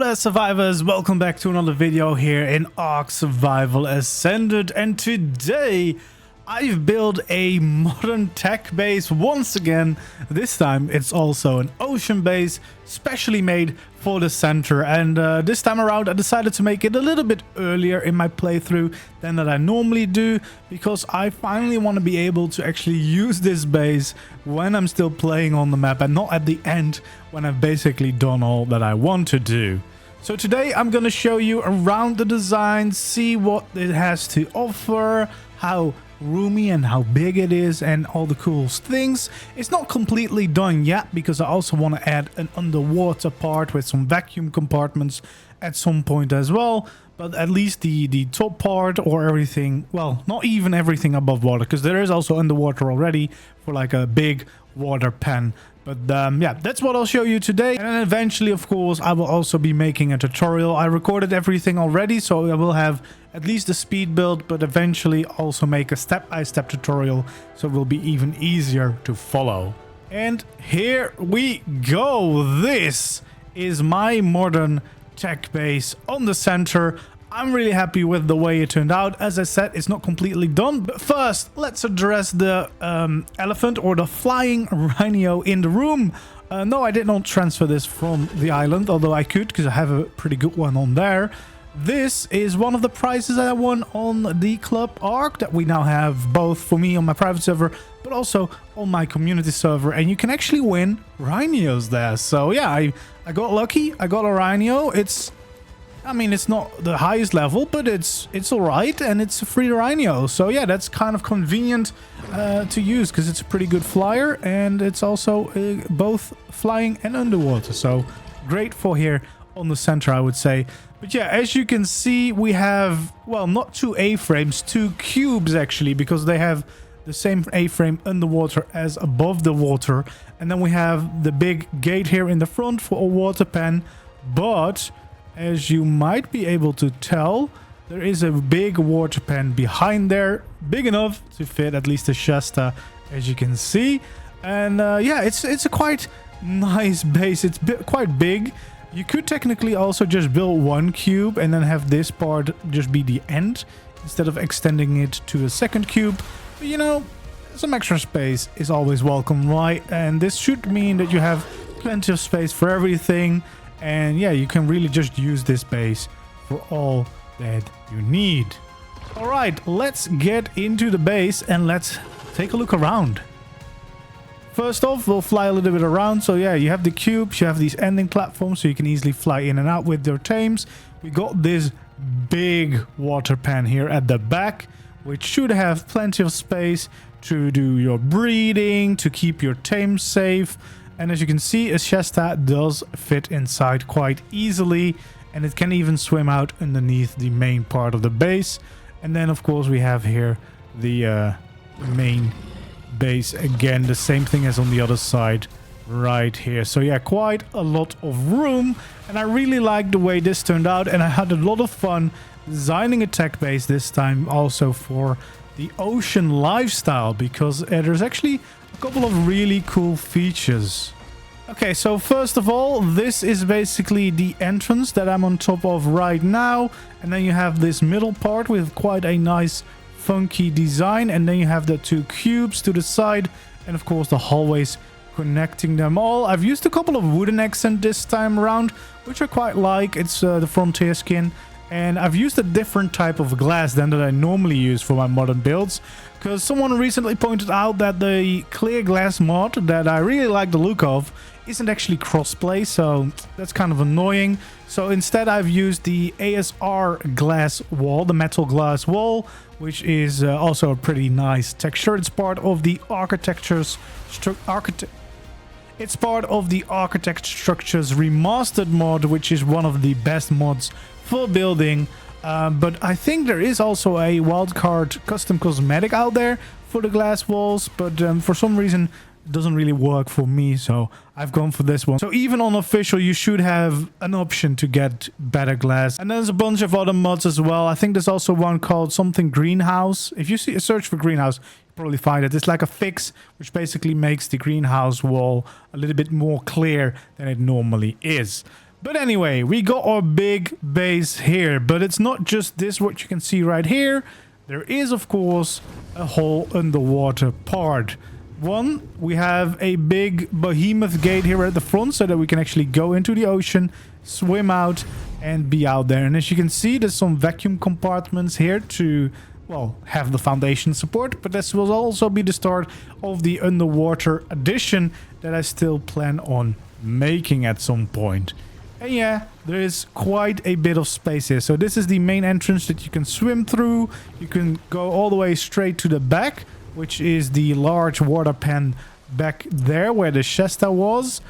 there survivors, welcome back to another video here in ARK Survival Ascended, and today I've built a modern tech base once again. This time it's also an ocean base specially made for the center, and this time around I decided to make it a little bit earlier in my playthrough than that I normally do, because I finally want to be able to actually use this base when I'm still playing on the map and not at the end when I've basically done all that I want to do. So today I'm going to show you around the design, see what it has to offer, how roomy and how big it is, and all the cool things. It's not completely done yet because I also want to add an underwater part with some vacuum compartments at some point as well. But at least the top part or everything, well, not even everything above water, because there is also underwater already for like a big water pen. But yeah, that's what I'll show you today. And then eventually, of course, I will also be making a tutorial. I recorded everything already, so I will have at least the speed build, but eventually also make a step-by-step tutorial, so it will be even easier to follow. And here we go. This is my modern tech base on the center. I'm really happy with the way it turned out. As I said, it's not completely done. But first, let's address the elephant or the flying rhino in the room. No, I did not transfer this from the island, although I could because I have a pretty good one on there. This is one of the prizes that I won on the club ARK that we now have both for me on my private server, but also on my community server. And you can actually win rhinos there. So yeah, I got lucky. I got a rhino. I mean, it's not the highest level, but it's all right, and it's a free rhino. So yeah, that's kind of convenient to use because it's a pretty good flyer, and it's also both flying and underwater. So great for here on the center, I would say. But yeah, as you can see, we have, well, not two A-frames, two cubes actually, because they have the same A-frame underwater as above the water. And then we have the big gate here in the front for a water pen, but as you might be able to tell, there is a big water pen behind there, big enough to fit at least a Shasta, as you can see. And yeah, it's a quite nice base. It's quite big. You could technically also just build one cube and then have this part just be the end instead of extending it to a second cube. But you know, some extra space is always welcome, right? And this should mean that you have plenty of space for everything. And yeah, you can really just use this base for all that you need. All right, let's get into the base and let's take a look around. First off, we'll fly a little bit around. So yeah, you have the cubes, you have these ending platforms, so you can easily fly in and out with your tames. We got this big water pan here at the back, which should have plenty of space to do your breeding, to keep your tames safe. And as you can see, a Shasta does fit inside quite easily, and it can even swim out underneath the main part of the base. And then of course we have here the main base again, the same thing as on the other side right here. So yeah, quite a lot of room, and I really like the way this turned out, and I had a lot of fun designing a tech base this time also for the ocean lifestyle, because there's actually a couple of really cool features. Okay, so first of all, this is basically the entrance that I'm on top of right now, and then you have this middle part with quite a nice funky design, and then you have the two cubes to the side, and of course the hallways connecting them all. I've used a couple of wooden accent this time around, which I quite like. It's the frontier skin, and I've used a different type of glass than that I normally use for my modern builds, because someone recently pointed out that the clear glass mod that I really like the look of isn't actually crossplay, so that's kind of annoying. So instead I've used the ASR glass wall, the metal glass wall, which is also a pretty nice texture. It's part of the Architectures It's part of the Architect Structures Remastered mod, which is one of the best mods for building. But I think there is also a wildcard custom cosmetic out there for the glass walls, but for some reason it doesn't really work for me, so I've gone for this one. So even on official, you should have an option to get better glass. And there's a bunch of other mods as well. I think there's also one called something greenhouse. If you see a search for greenhouse, you probably find it. It's like a fix, which basically makes the greenhouse wall a little bit more clear than it normally is. But anyway, we got our big base here, but it's not just this what you can see right here. There is, of course, a whole underwater part. One, we have a big behemoth gate here at the front so that we can actually go into the ocean, swim out, and be out there. And as you can see, there's some vacuum compartments here to, well, have the foundation support. But this will also be the start of the underwater addition that I still plan on making at some point. And yeah, there is quite a bit of space here. So this is the main entrance that you can swim through. You can go all the way straight to the back, which is the large water pen back there where the Shasta was.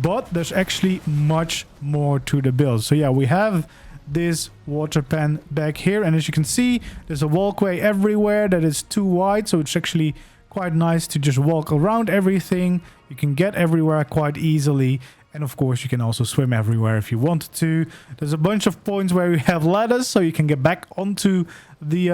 But there's actually much more to the build. So yeah, we have this water pen back here. And as you can see, there's a walkway everywhere that is too wide. So it's actually quite nice to just walk around everything. You can get everywhere quite easily. And of course, you can also swim everywhere if you wanted to. There's a bunch of points where you have ladders, so you can get back onto the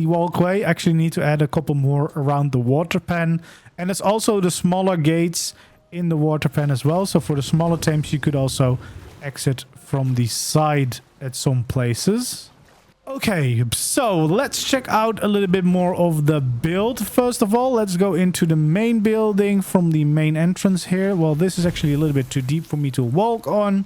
walkway. Actually need to add a couple more around the water pen. And there's also the smaller gates in the water pen as well. So for the smaller tames, you could also exit from the side at some places. Okay, so let's check out a little bit more of the build. First of all, let's go into the main building from the main entrance here. Well, this is actually a little bit too deep for me to walk on.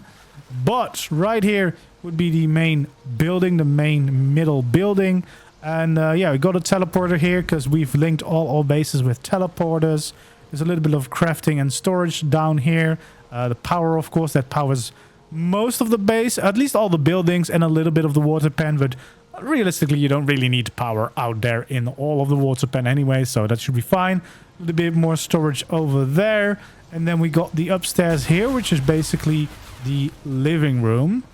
But right here would be the main building, the main middle building. And yeah, we got a teleporter here because we've linked all our bases with teleporters. There's a little bit of crafting and storage down here. The power, of course, that powers most of the base, at least all the buildings and a little bit of the water pen, but realistically you don't really need power out there in all of the water pen anyway, so that should be fine. A little bit more storage over there, and then we got the upstairs here, which is basically the living room.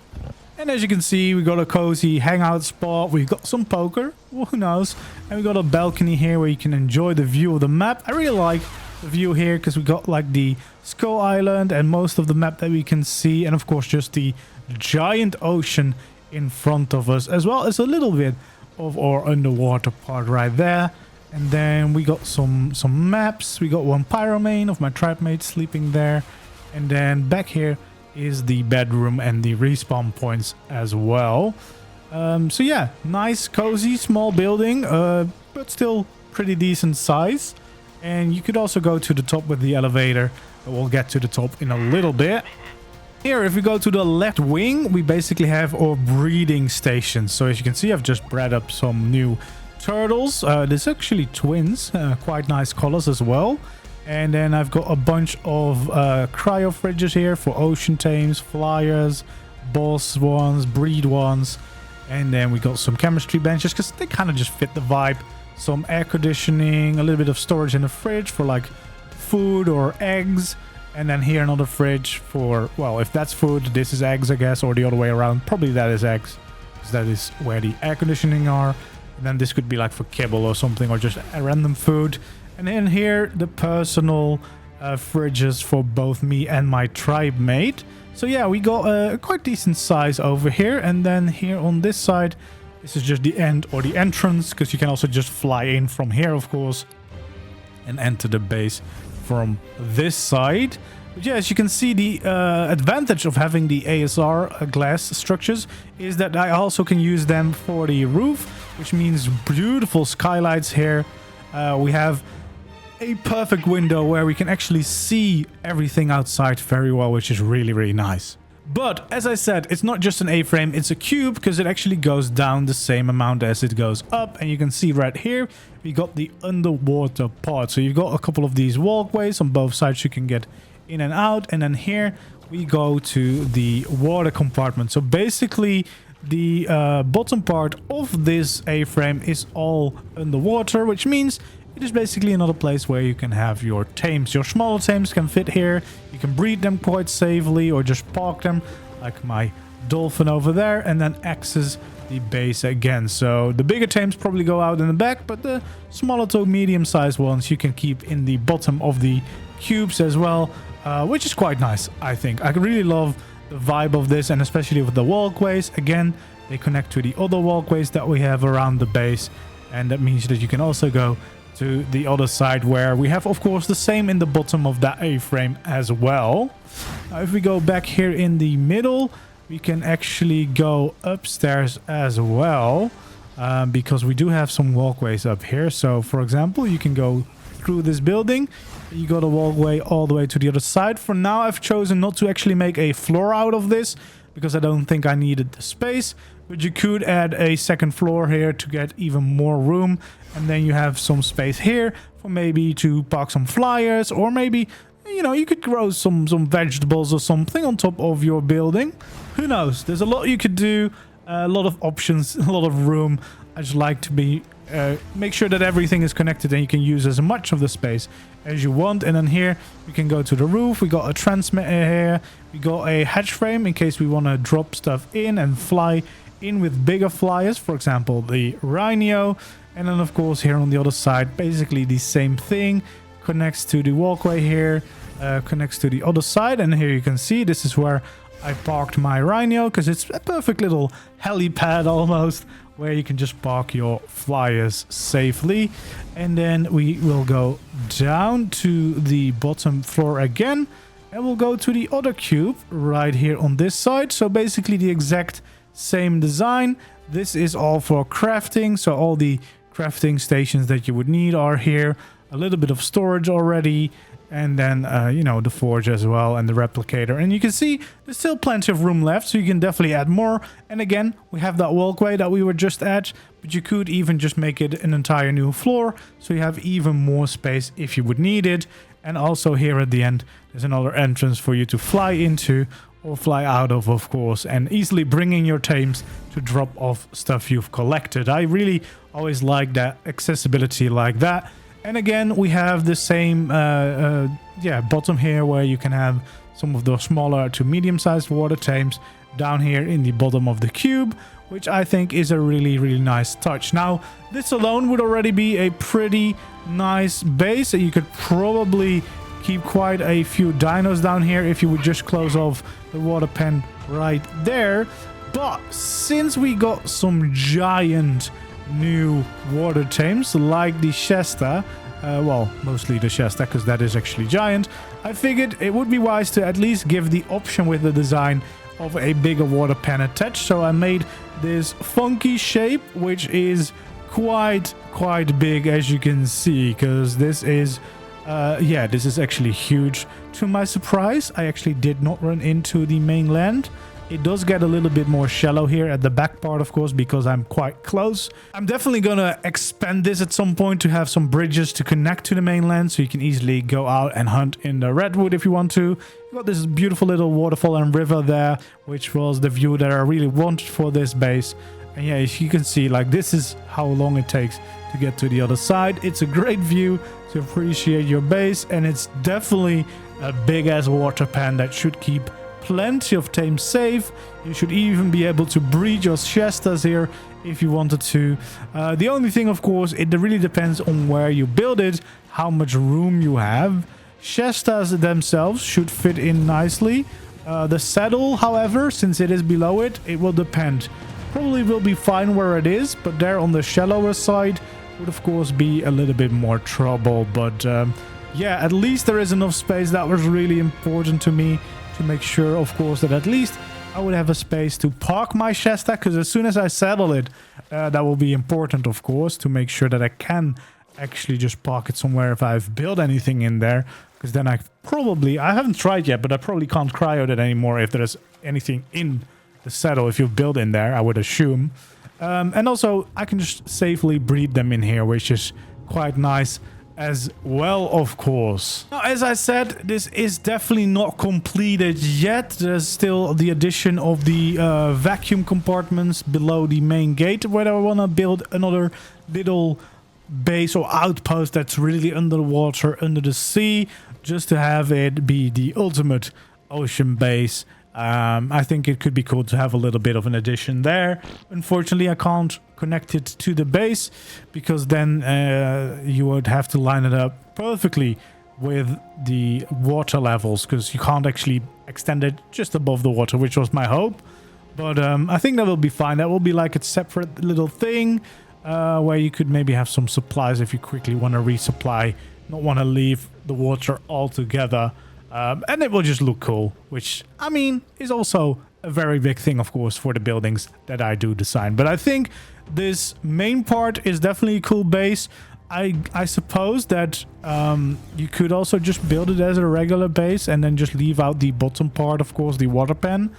And as you can see, we got a cozy hangout spot. We've got some poker, who knows, and we got a balcony here where you can enjoy the view of the map. I really like the view here because we got like the Skull Island and most of the map that we can see, and of course just the giant ocean in front of us, as well as a little bit of our underwater part right there. And then we got some maps. We got one pyromane of my tribe mate sleeping there, and then back here is the bedroom and the respawn points as well. So yeah, nice cozy small building, but still pretty decent size. And you could also go to the top with the elevator. We'll get to the top in a little bit. Here, if we go to the left wing, we basically have our breeding station. So as you can see, I've just bred up some new turtles. There's actually twins, quite nice colors as well. And then I've got a bunch of cryo fridges here for ocean tames, flyers, boss ones, breed ones. And then we got some chemistry benches because they kind of just fit the vibe. Some air conditioning, a little bit of storage in the fridge for like food or eggs. And then here another fridge for, well, if that's food, this is eggs, I guess, or the other way around. Probably that is eggs, because that is where the air conditioning are. And then this could be like for kibble or something, or just a random food. And then here, the personal fridges for both me and my tribe mate. So yeah, we got a quite decent size over here. And then here on this side, this is just the end or the entrance, because you can also just fly in from here, of course, and enter the base from this side. But yeah, as you can see, the advantage of having the ASR glass structures is that I also can use them for the roof, which means beautiful skylights here. We have a perfect window where we can actually see everything outside very well, which is really, really nice. But as I said, it's not just an A-frame, it's a cube, because it actually goes down the same amount as it goes up. And you can see right here, we got the underwater part. So you've got a couple of these walkways on both sides you can get in and out. And then here we go to the water compartment. So basically the bottom part of this A-frame is all underwater, which means it is basically another place where you can have your tames. Your smaller tames can fit here. You can breed them quite safely or just park them like my dolphin over there and then access the base again. So the bigger tames probably go out in the back, but the smaller to medium-sized ones you can keep in the bottom of the cubes as well, which is quite nice, I think. I really love the vibe of this, and especially with the walkways. Again, they connect to the other walkways that we have around the base, and that means that you can also go to the other side, where we have, of course, the same in the bottom of that A-frame as well. Now, if we go back here in the middle, we can actually go upstairs as well, because we do have some walkways up here. So, for example, you can go through this building. You got a walkway all the way to the other side. For now, I've chosen not to actually make a floor out of this, because I don't think I needed the space. But you could add a second floor here to get even more room. And then you have some space here for maybe to park some flyers, or maybe, you know, you could grow some vegetables or something on top of your building. Who knows? There's a lot you could do, a lot of options, a lot of room. I just like to be make sure that everything is connected and you can use as much of the space as you want. And then here we can go to the roof. We got a transmitter here. We got a hatch frame in case we want to drop stuff in and fly in with bigger flyers, for example the Rhino. And then of course here on the other side, basically the same thing, connects to the walkway here, connects to the other side. And here you can see this is where I parked my Rhino, because it's a perfect little helipad almost, where you can just park your flyers safely. And then we will go down to the bottom floor again, and we'll go to the other cube right here on this side. So basically the exact same design. This is all for crafting, so all the crafting stations that you would need are here. A little bit of storage already, and then you know, the forge as well, and the replicator. And you can see there's still plenty of room left, so you can definitely add more. And again, we have that walkway that we were just at, but you could even just make it an entire new floor, so you have even more space if you would need it. And also here at the end, there's another entrance for you to fly into or fly out of course, and easily bring in your tames to drop off stuff you've collected. I really always like that accessibility like that. And again, we have the same bottom here, where you can have some of those smaller to medium-sized water tames down here in the bottom of the cube, which I think is a really, really nice touch. Now, this alone would already be a pretty nice base. You could probably keep quite a few dinos down here if you would just close off the water pen right there. But since we got some giant new water tames like the Shasta, well, mostly the Shasta, because that is actually giant, I figured it would be wise to at least give the option with the design of a bigger water pen attached. So I made this funky shape, which is quite big, as you can see, because this is this is actually huge. To my surprise, I actually did not run into the mainland. It does get a little bit more shallow here at the back part, of course, because I'm quite close. I'm definitely gonna expand this at some point to have some bridges to connect to the mainland, so you can easily go out and hunt in the redwood if you want to. You've got this beautiful little waterfall and river there, which was the view that I really wanted for this base. And yeah, as you can see, like, this is how long it takes to get to the other side. It's a great view to appreciate your base, and it's definitely a big ass water pen that should keep plenty of tames safe. You should even be able to breed your Shastas here if you wanted to. The only thing, of course, it really depends on where you build it, how much room you have. Shastas themselves should fit in nicely. The saddle, however, since it is below it, it will depend. Probably will be fine where it is, but there on the shallower side would of course be a little bit more trouble. But yeah, at least there is enough space. That was really important to me, to make sure, of course, that at least I would have a space to park my Shasta, because as soon as I saddle it, that will be important, of course, to make sure that I can actually just park it somewhere if I've built anything in there, because then I haven't tried yet, but I probably can't cryo that anymore if there's anything in the saddle if you build in there, I would assume. And also I can just safely breed them in here, which is quite nice as well, of course. Now, as I said, this is definitely not completed yet. There's still the addition of the vacuum compartments below the main gate, where I want to build another little base or outpost that's really underwater, under the sea, just to have it be the ultimate ocean base. I think it could be cool to have a little bit of an addition there. Unfortunately, I can't connect it to the base, because then you would have to line it up perfectly with the water levels, because you can't actually extend it just above the water, which was my hope. But I think that will be fine. That will be like a separate little thing. where you could maybe have some supplies if you quickly want to resupply, not want to leave the water altogether. And it will just look cool, which, I mean, is also a very big thing, of course, for the buildings that I do design. But I think this main part is definitely a cool base. I suppose that you could also just build it as a regular base and then just leave out the bottom part, of course, the water pen.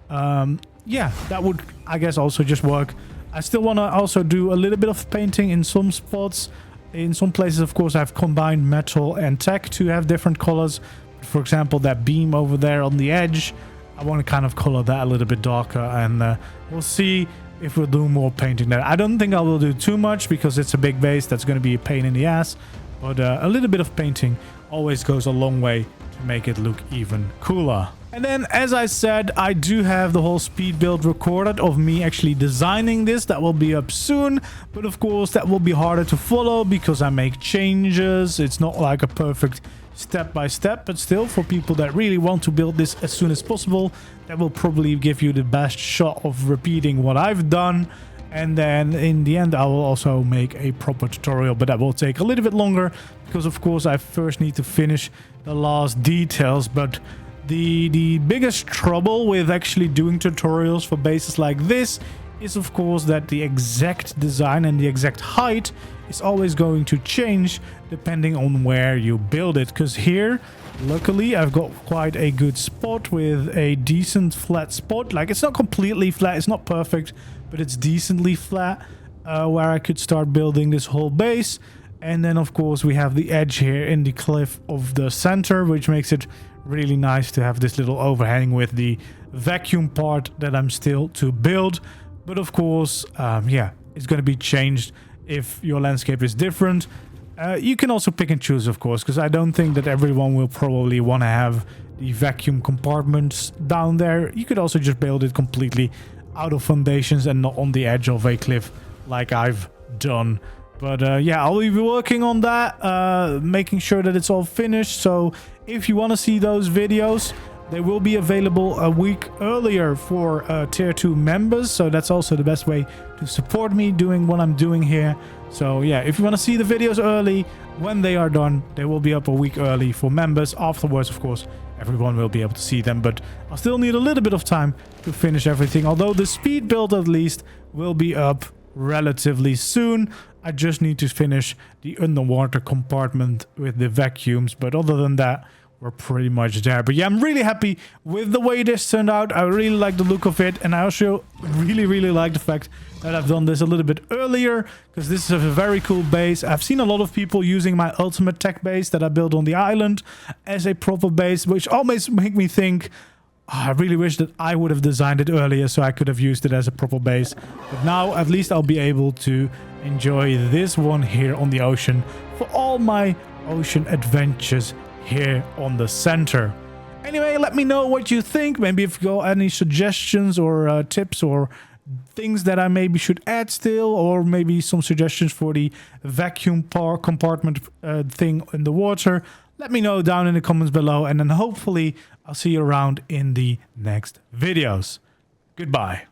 Yeah, that would, I guess, also just work. I still want to also do a little bit of painting in some spots. In some places, of course, I've combined metal and tech to have different colors. For example, that beam over there on the edge, I want to kind of color that a little bit darker, and we'll see if we'll do more painting there. I don't think I will do too much because it's a big base. That's going to be a pain in the ass, but a little bit of painting always goes a long way to make it look even cooler. And then, as I said, I do have the whole speed build recorded of me actually designing this. That will be up soon, but of course that will be harder to follow because I make changes. It's not like a perfect step by step, but still, for people that really want to build this as soon as possible, that will probably give you the best shot of repeating what I've done. And then in the end, I will also make a proper tutorial, but that will take a little bit longer because, of course, I first need to finish the last details. But the biggest trouble with actually doing tutorials for bases like this is, of course, that the exact design and the exact height is always going to change depending on where you build it. Because here, luckily, I've got quite a good spot with a decent flat spot. Like, it's not completely flat, it's not perfect, but it's decently flat, where I could start building this whole base. And then, of course, we have the edge here in the cliff of the center, which makes it really nice to have this little overhang with the vacuum part that I'm still to build. But of course, yeah, it's going to be changed if your landscape is different. You can also pick and choose, of course, because I don't think that everyone will probably want to have the vacuum compartments down there. You could also just build it completely out of foundations and not on the edge of a cliff like I've done. But yeah, I'll be working on that, making sure that it's all finished. So if you want to see those videos, they will be available a week earlier for tier 2 members. So that's also the best way to support me doing what I'm doing here. So yeah, if you want to see the videos early, when they are done, they will be up a week early for members. Afterwards, of course, everyone will be able to see them. But I'll still need a little bit of time to finish everything. Although the speed build, at least, will be up relatively soon. I just need to finish the underwater compartment with the vacuums. But other than that, we're pretty much there. But yeah, I'm really happy with the way this turned out. I really like the look of it. And I also really like the fact that I've done this a little bit earlier, because this is a very cool base. I've seen a lot of people using my ultimate tech base that I built on the island as a proper base, which always make me think, I really wish that I would have designed it earlier so I could have used it as a proper base. But now at least I'll be able to enjoy this one here on the ocean for all my ocean adventures here on the center. Anyway, let me know what you think. Maybe if you got any suggestions or tips or things that I maybe should add still, or maybe some suggestions for the vacuum compartment thing in the water. Let me know down in the comments below, and then hopefully I'll see you around in the next videos. Goodbye.